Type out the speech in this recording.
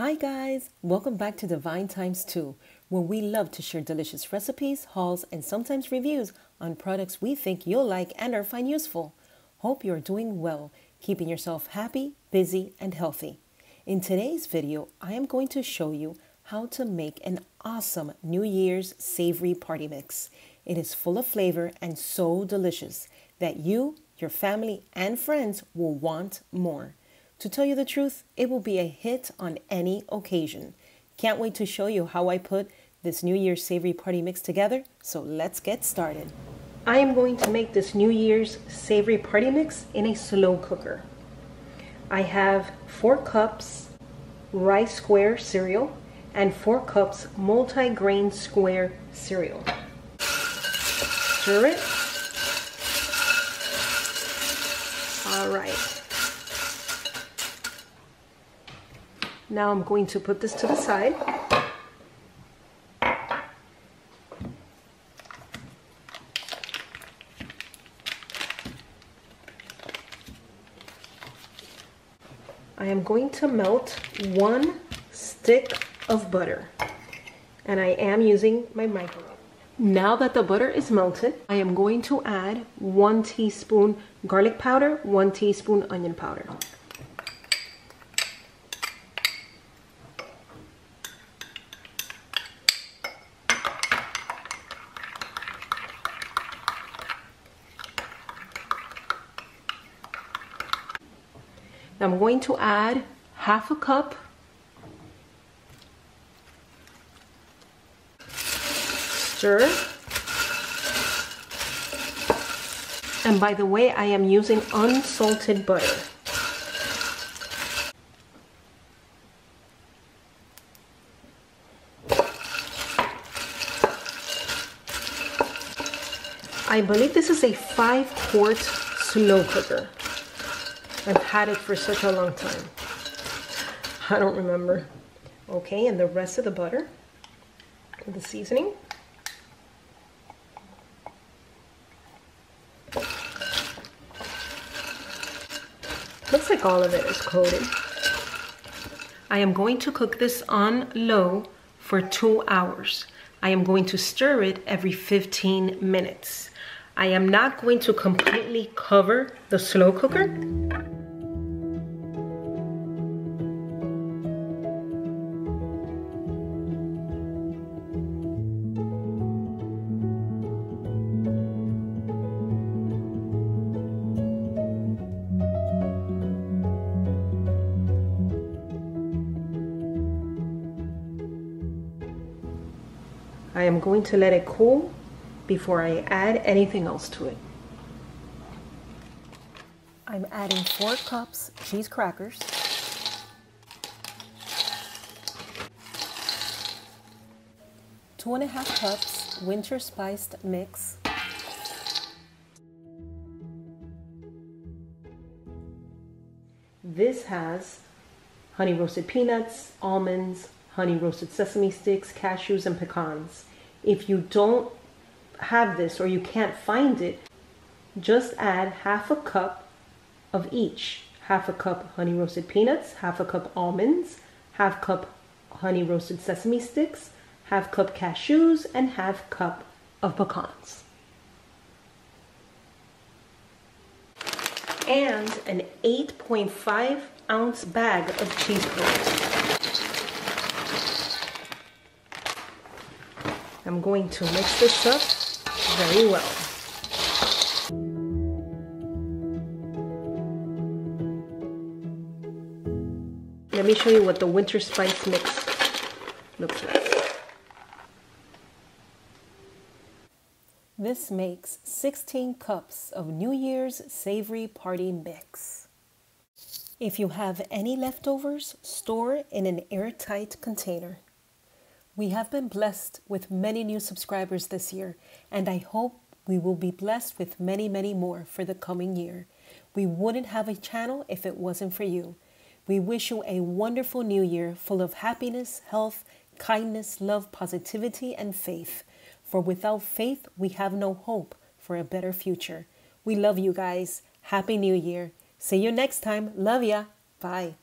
Hi guys, welcome back to Divine Times 2, where we love to share delicious recipes, hauls, and sometimes reviews on products we think you'll like and or find useful. Hope you're doing well, keeping yourself happy, busy, and healthy. In today's video, I am going to show you how to make an awesome New Year's savory party mix. It is full of flavor and so delicious that you, your family, and friends will want more. To tell you the truth, it will be a hit on any occasion. Can't wait to show you how I put this New Year's savory party mix together, so let's get started. I am going to make this New Year's savory party mix in a slow cooker. I have 4 cups rice square cereal and 4 cups multi-grain square cereal. Stir it. All right. Now I'm going to put this to the side. I am going to melt 1 stick of butter, and I am using my microwave. Now that the butter is melted, I am going to add 1 teaspoon garlic powder, 1 teaspoon onion powder. Now I'm going to add half a cup stir. And by the way, I am using unsalted butter. I believe this is a 5-quart slow cooker. I've had it for such a long time. I don't remember. Okay, and the rest of the butter with the seasoning. Looks like all of it is coated. I am going to cook this on low for 2 hours. I am going to stir it every 15 minutes. I am not going to completely cover the slow cooker. I am going to let it cool before I add anything else to it. I'm adding 4 cups cheese crackers, 2.5 cups winter spiced mix, this has honey roasted peanuts, almonds, honey roasted sesame sticks, cashews, and pecans. If you don't have this or you can't find it, just add half a cup of each. Half a cup honey roasted peanuts, half a cup almonds, half cup honey roasted sesame sticks, half cup cashews, and half cup of pecans. And an 8.5 ounce bag of cheese curds. I'm going to mix this up very well. Let me show you what the winter spice mix looks like. This makes 16 cups of New Year's savory party mix. If you have any leftovers, store in an airtight container. We have been blessed with many new subscribers this year, and I hope we will be blessed with many, many more for the coming year. We wouldn't have a channel if it wasn't for you. We wish you a wonderful new year full of happiness, health, kindness, love, positivity, and faith. For without faith, we have no hope for a better future. We love you guys. Happy New Year. See you next time. Love ya. Bye.